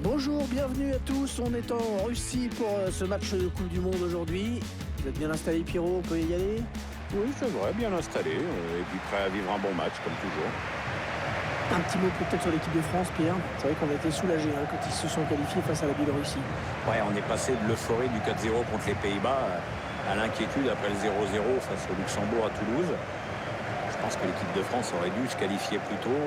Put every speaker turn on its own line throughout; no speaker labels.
Bonjour, bienvenue à tous. On est en Russie pour ce match de Coupe du Monde aujourd'hui. Vous êtes bien installé, Pierrot? On peut y aller?
Oui, c'est vrai, bien installé, et puis prêt à vivre un bon match, comme toujours.
Un petit mot peut-être sur l'équipe de France, Pierre. C'est vrai qu'on a été soulagés quand ils se sont qualifiés face à la Biélorussie.
Ouais, on est passé de l'euphorie du 4-0 contre les Pays-Bas à l'inquiétude après le 0-0 face au Luxembourg à Toulouse. Je pense que l'équipe de France aurait dû se qualifier plus tôt.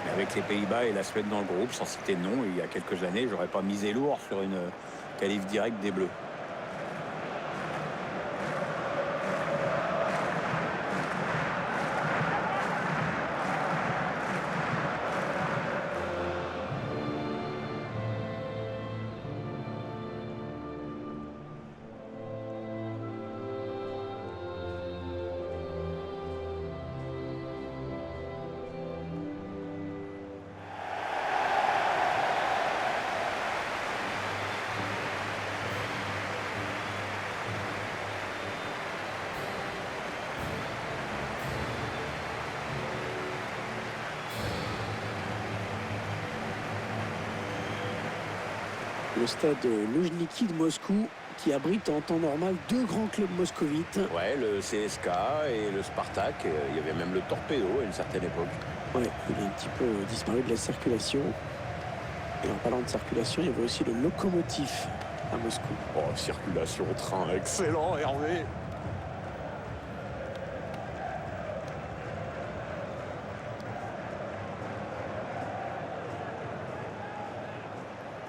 Mais avec les Pays-Bas et la Suède dans le groupe, sans citer de nom, il y a quelques années, j'aurais pas misé lourd sur une qualif directe des Bleus.
Le stade Loujniki de Moscou qui abrite en temps normal deux grands clubs moscovites.
Ouais, le CSK et le Spartak. Il y avait même le Torpedo à une certaine époque.
Ouais, il a un petit peu disparu de la circulation. Et en parlant de circulation, il y avait aussi le Lokomotiv à Moscou.
Oh, circulation, train, excellent, Hervé.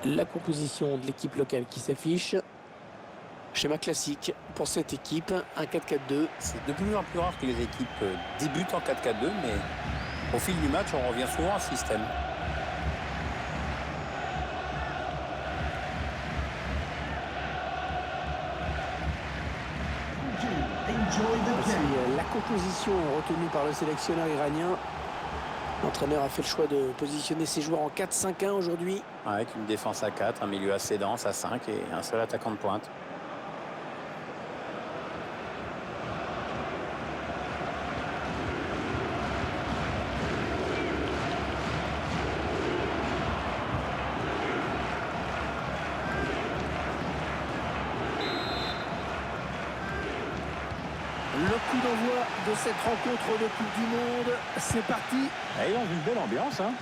La composition de l'équipe locale qui s'affiche. Schéma classique pour cette équipe, un 4-4-2.
C'est de plus en plus rare que les équipes débutent en 4-4-2, mais au fil du match, on revient souvent à ce système.
Voici la composition retenue par le sélectionneur iranien. L'entraîneur a fait le choix de positionner ses joueurs en 4-5-1 aujourd'hui.
Avec une défense à 4, un milieu assez dense à 5 et un seul attaquant de pointe.
Le coup d'envoi de cette rencontre de Coupe du Monde, c'est parti.
Et dans une belle ambiance, hein.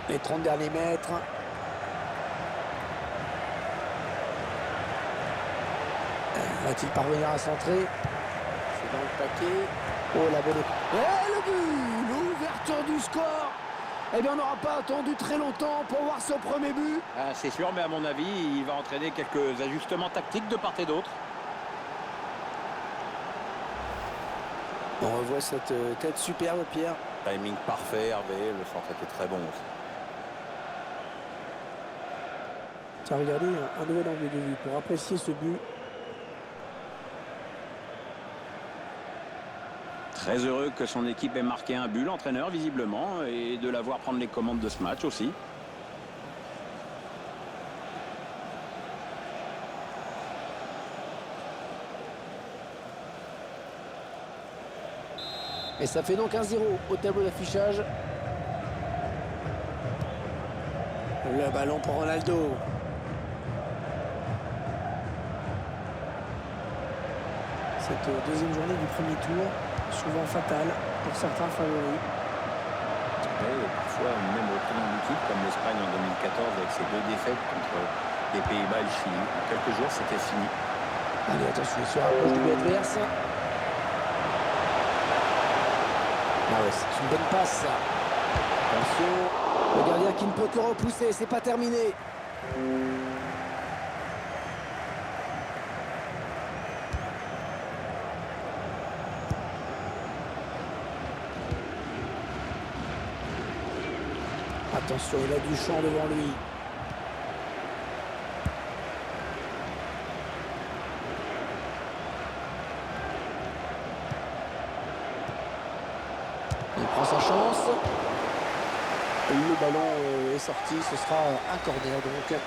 Les 30 derniers mètres. Va-t-il parvenir à centrer? C'est dans le paquet. Oh la bonne... Et le but! L'ouverture du score. Eh bien, on n'aura pas attendu très longtemps pour voir ce premier but.
Ah, c'est sûr, mais à mon avis, il va entraîner quelques ajustements tactiques de part et d'autre.
On revoit cette tête superbe, Pierre.
Timing parfait, Hervé. Le centre était très bon aussi.
Tiens, regardez, un nouvel angle de vue pour apprécier ce but.
Très heureux que son équipe ait marqué un but, l'entraîneur, visiblement, et de la voir prendre les commandes de ce match aussi.
Et ça fait donc 1-0 au tableau d'affichage. Le ballon pour Ronaldo. Cette deuxième journée du premier tour, souvent fatale pour certains favoris.
Et parfois, même au tournant du titre, comme l'Espagne en 2014 avec ses 2 défaites contre les Pays-Bas et le Chili. En quelques jours, c'était fini.
Allez, attention, il se rapproche du but adverse. Ah ouais, c'est une bonne passe, ça. Attention, le gardien qui ne peut que repousser, c'est pas terminé. Attention, il a du champ devant lui. Il prend sa chance. Le ballon est sorti, ce sera un corner donc.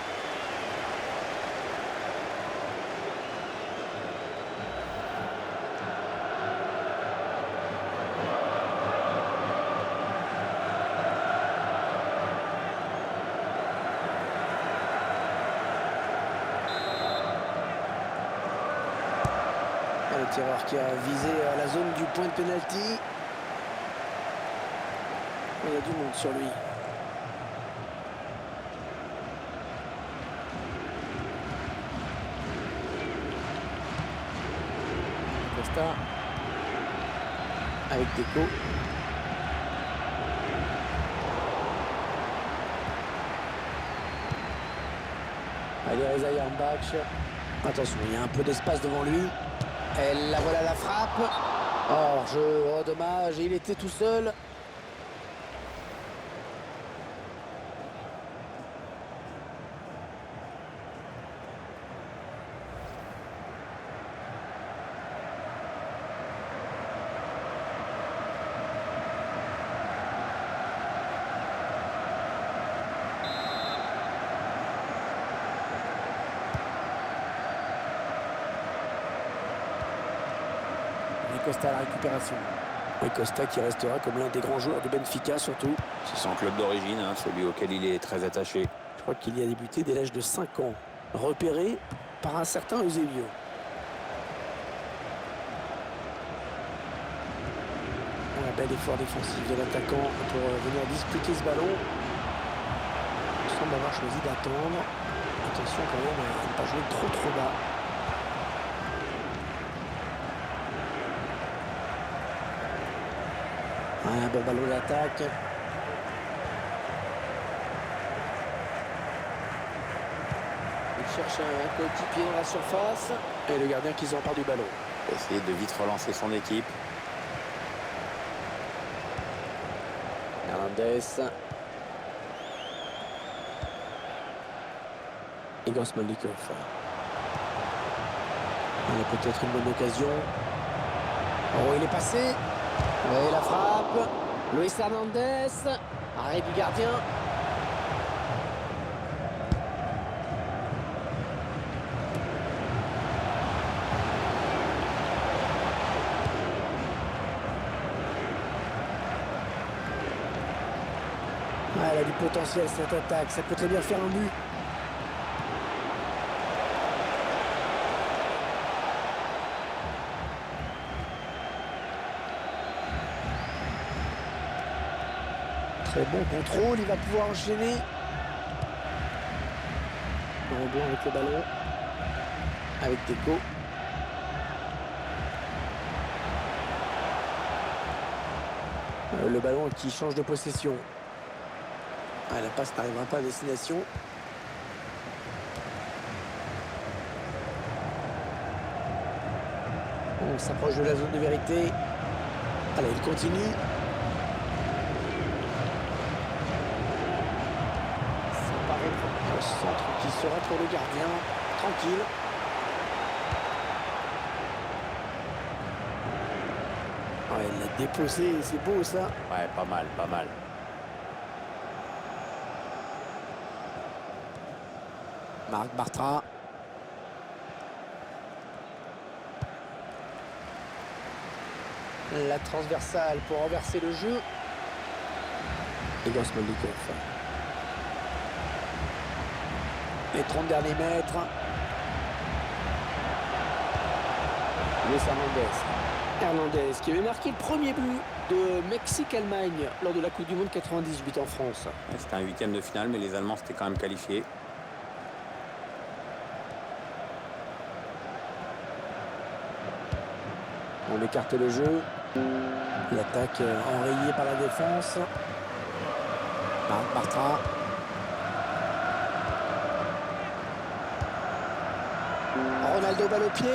tireur qui a visé la zone du point de pénalty. Il y a du monde sur lui. Costa avec Deco. Allez, Reza Yarmbach. Attention, il y a un peu d'espace devant lui. Et la voilà la frappe. Hors-jeu, oh dommage, il était tout seul. Costa à la récupération. Et Costa qui restera comme l'un des grands joueurs de Benfica surtout.
C'est son club d'origine, hein, celui auquel il est très attaché.
Je crois qu'il y a débuté dès l'âge de 5 ans. Repéré par un certain Eusebio. Un bel effort défensif de l'attaquant pour venir disputer ce ballon. Il semble avoir choisi d'attendre. Attention quand même à ne pas jouer trop bas. Un bon ballon d'attaque. Il cherche un coéquipier dans la surface. Et le gardien qui s'empare du ballon.
Essayer de vite relancer son équipe.
Hernandez. Igor Smolikov. Il a peut-être une bonne occasion. Oh, il est passé. Et la frappe. Luis Hernandez. Arrêt du gardien. Elle a du potentiel cette attaque. Ça peut très bien faire un but. Très bon contrôle, il va pouvoir enchaîner. Un rebond avec le ballon. Avec Deco. Le ballon qui change de possession. La passe n'arrivera pas à destination. On s'approche de la zone de vérité. Allez, il continue. Le centre qui sera pour le gardien. Tranquille. Ouais, il l'a déposé, c'est beau ça.
Ouais, pas mal, pas mal.
Marc Bartra. La transversale pour renverser le jeu. Igor Smolikov. Les 30 derniers mètres. Luis Hernandez qui avait marqué le premier but de Mexique-Allemagne lors de la Coupe du Monde 98 en France.
C'était un huitième de finale, mais les Allemands s'étaient quand même qualifiés.
On écarte le jeu. L'attaque enrayée par la défense. Marc Bartra. Ronaldo balle au pied.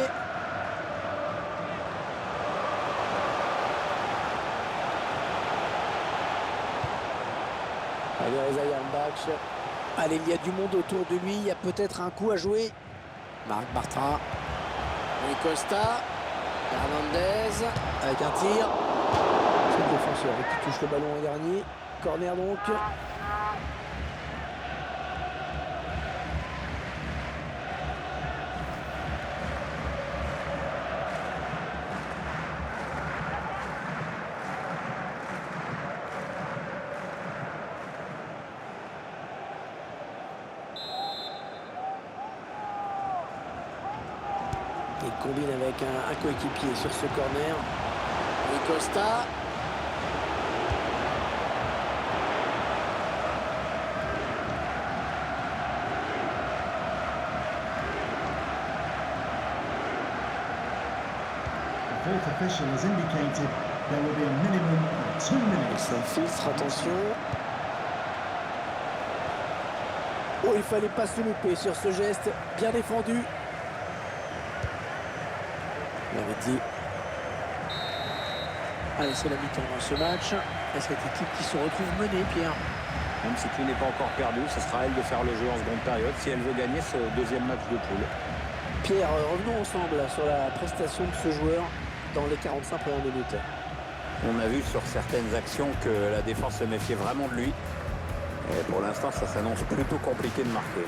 Allez, Reza Yarmbach. Allez, il y a du monde autour de lui. Il y a peut-être un coup à jouer. Marc Bartra. Rui Costa. Hernandez. Avec un tir. C'est le défenseur qui touche le ballon en dernier. Corner donc. combine avec un coéquipier sur ce corner. Et Costa.
The fourth official has indicated there will be a minimum of 2
Il
minutes.
s'infiltre, attention. Oh, il fallait pas se louper sur ce geste, bien défendu. On l'avait dit. Allez, c'est la mi-temps dans ce match. Et cette équipe qui se retrouve menée, Pierre.
Même si tout n'est pas encore perdu, ce sera à elle de faire le jeu en seconde période si elle veut gagner ce deuxième match de poule.
Pierre, revenons ensemble sur la prestation de ce joueur dans les 45 premières minutes.
On a vu sur certaines actions que la défense se méfiait vraiment de lui. Et pour l'instant, ça s'annonce plutôt compliqué de marquer.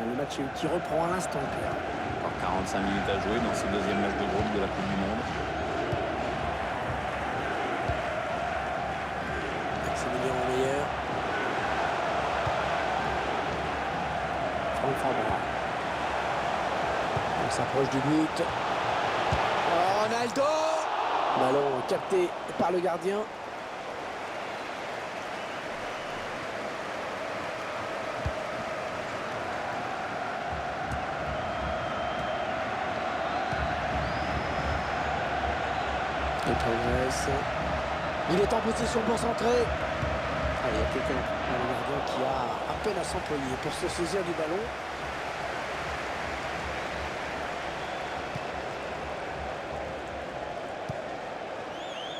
Le match qui reprend à l'instant, Pierre.
Encore 45 minutes à jouer dans ce deuxième match de groupe de la Coupe du Monde.
Maximilien meilleur. Franck Fabra. On s'approche du but. Ronaldo. Ballon capté par le gardien. Il progresse. Il est en position pour centrer. Allez, il y a quelqu'un, le gardien, qui a à peine à s'employer pour se saisir du ballon.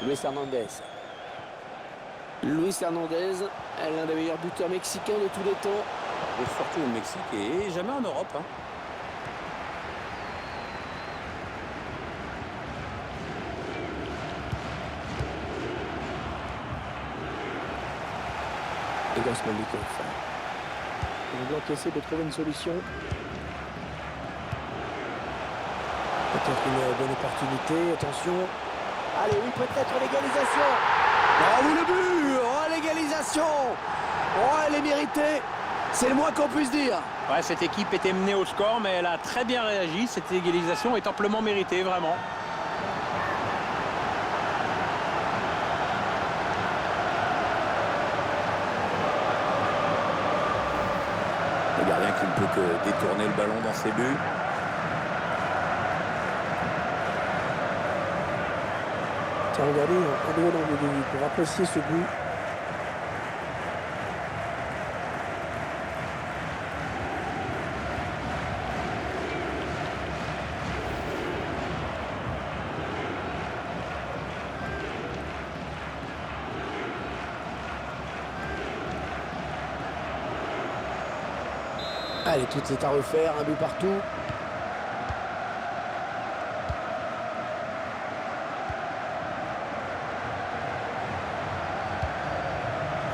Luis Hernandez. Luis Hernandez, l'un des meilleurs buteurs mexicains de tous les temps.
Et surtout au Mexique et jamais en Europe. Hein.
Et Gasmalikov. Le bloc essaie de trouver une solution. Peut-être une bonne opportunité. Attention. Allez, oui, peut-être l'égalisation. Oh, oui, le but. Oh, l'égalisation. Oh, elle est méritée. C'est le moins qu'on puisse dire.
Ouais, cette équipe était menée au score, mais elle a très bien réagi. Cette égalisation est amplement méritée, vraiment. Le gardien qui ne peut que détourner le ballon dans ses buts.
Tiens, regardez, un nouveau angle de vue pour apprécier ce but. Allez, tout est à refaire, un but partout.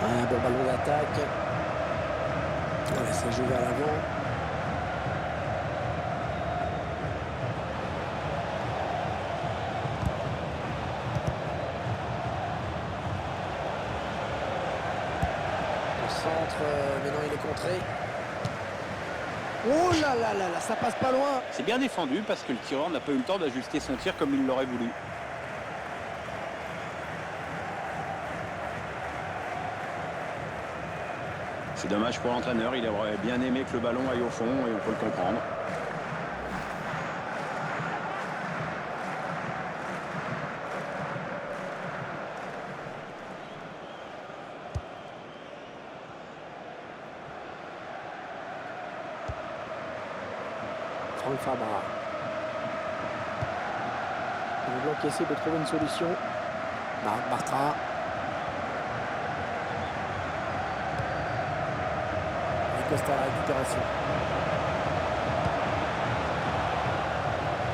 Un bon ballon d'attaque. Allez, ça joue vers l'avant. Au centre, maintenant il est contré. Oh là là là là, ça passe pas loin.
C'est bien défendu parce que le tireur n'a pas eu le temps d'ajuster son tir comme il l'aurait voulu. C'est dommage pour l'entraîneur, il aurait bien aimé que le ballon aille au fond et on peut le comprendre.
Franck Fabra. Le bloc essaie de trouver une solution. Bartra. Et Costa à la récupération.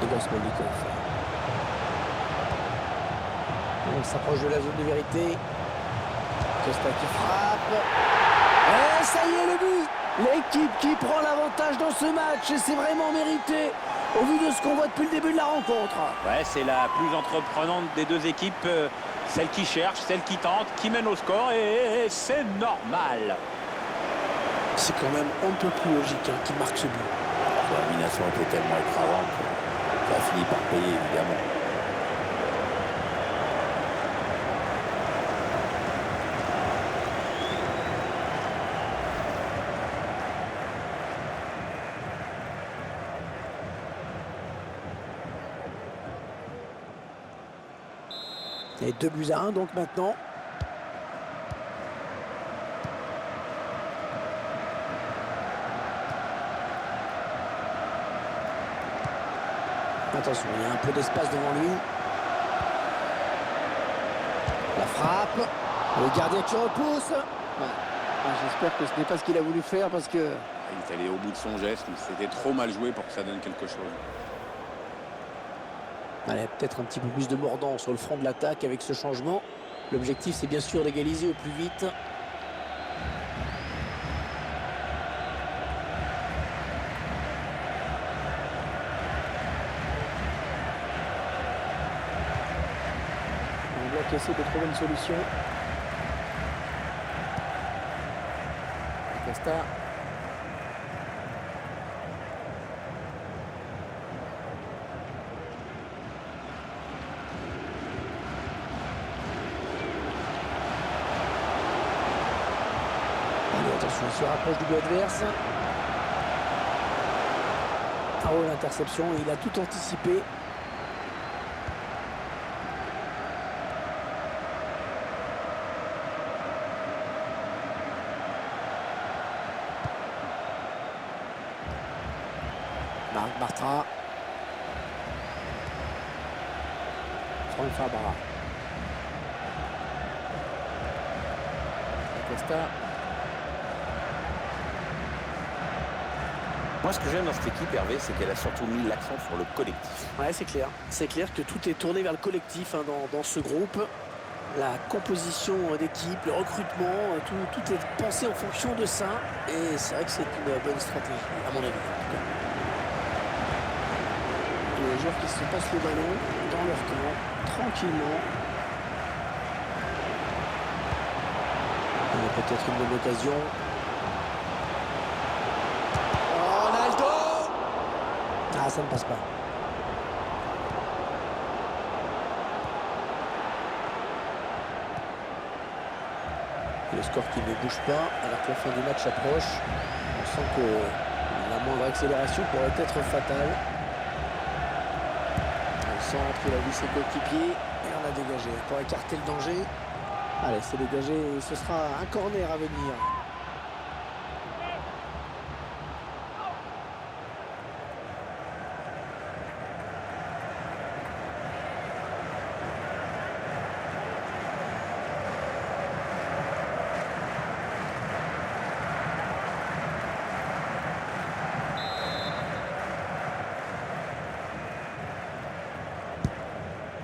Igor Smolnikov. On s'approche de la zone de vérité. Costa qui frappe. Et ça y est, le but! L'équipe qui prend l'avantage dans ce match, et c'est vraiment mérité au vu de ce qu'on voit depuis le début de la rencontre.
Ouais, c'est la plus entreprenante des deux équipes, celle qui cherche, celle qui tente, qui mène au score, et c'est normal.
C'est quand même un peu plus logique qu'il marque ce but.
La domination était tellement écrasante que ça a fini par payer, évidemment.
Et 2-1 donc maintenant. Attention, il y a un peu d'espace devant lui. La frappe. Le gardien qui repousse. J'espère que ce n'est pas ce qu'il a voulu faire parce que...
Il est allé au bout de son geste, mais c'était trop mal joué pour que ça donne quelque chose.
Allez, peut-être un petit peu plus de mordant sur le front de l'attaque avec ce changement. L'objectif, c'est bien sûr d'égaliser au plus vite. On doit essayer de trouver une solution. Costa. Attention, il se rapproche du but adverse. Ah ouais, l'interception, il a tout anticipé. Marc Bartra. Franck Fabra. Costa.
Moi, ce que j'aime dans cette équipe, Hervé, c'est qu'elle a surtout mis l'accent sur le collectif.
Ouais, c'est clair. C'est clair que tout est tourné vers le collectif dans ce groupe. La composition d'équipe, le recrutement, tout est pensé en fonction de ça. Et c'est vrai que c'est une bonne stratégie, à mon avis. En tout cas. Les joueurs qui se passent le ballon dans leur camp, tranquillement. Il y a peut-être une bonne occasion. Ah, ça ne passe pas. Le score qui ne bouge pas alors que la fin du match approche. On sent que la moindre accélération pourrait être fatale. On centre, il a vu ses coéquipiers et on a dégagé pour écarter le danger. Allez, c'est dégagé et ce sera un corner à venir.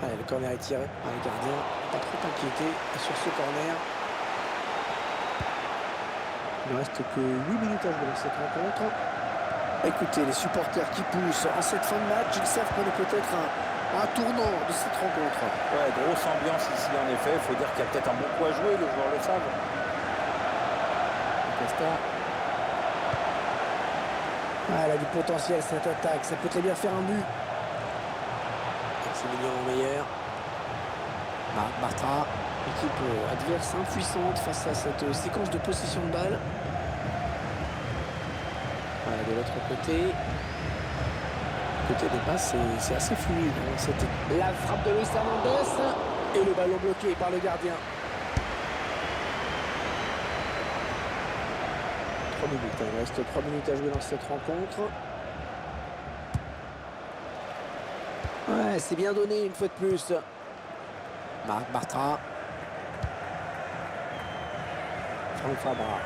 Allez, le corner est tiré par le gardien. Pas trop inquiété sur ce corner. Il ne reste que 8 minutes à jouer dans cette rencontre. Écoutez, les supporters qui poussent en cette fin de match, ils savent qu'on est peut-être un tournant de cette rencontre.
Ouais, grosse ambiance ici, en effet. Il faut dire qu'il y a peut-être un bon coup à jouer, les joueurs le savent.
Costa. Ah, elle a du potentiel, cette attaque. Ça peut très bien faire un but. Maximilien Meyer. Marc Bartra. Équipe adverse impuissante face à cette séquence de possession de balle. Voilà, de l'autre côté. Côté des passes, c'est assez fluide. La frappe de Luis Hernandez. Et le ballon bloqué par le gardien. 3 minutes. Il reste 3 minutes à jouer dans cette rencontre. Ouais, c'est bien donné une fois de plus. Marc Bartra. Franck Fabra.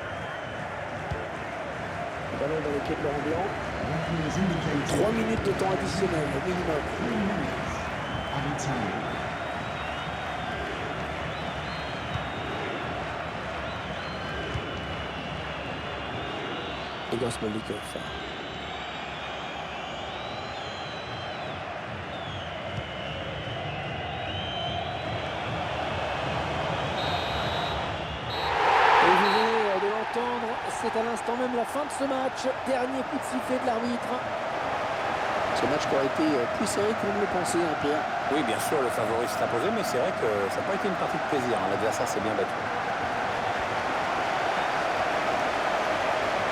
Le ballon dans les pieds de Laurent Blanc.
Referee has indicated
3 minutes de temps additionnel au minimum.
3 minutes added time.
Igor Smolikov. Et vous venez de l'entendre, c'est à l'instant même la fin de ce match. Dernier coup de sifflet de l'arbitre. Ce match qui aurait été plus serré qu'on ne le pensait, hein, Pierre.
Oui, bien sûr, le favori s'est imposé, mais c'est vrai que ça n'a pas été une partie de plaisir. Hein. L'adversaire s'est bien battu.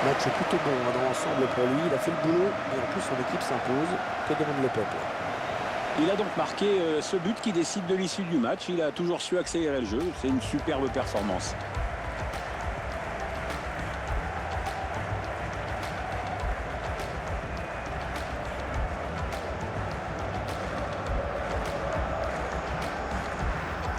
Match plutôt bon dans l'ensemble pour lui. Il a fait le boulot et en plus son équipe s'impose. Que demande le peuple?
Il a donc marqué ce but qui décide de l'issue du match. Il a toujours su accélérer le jeu. C'est une superbe performance.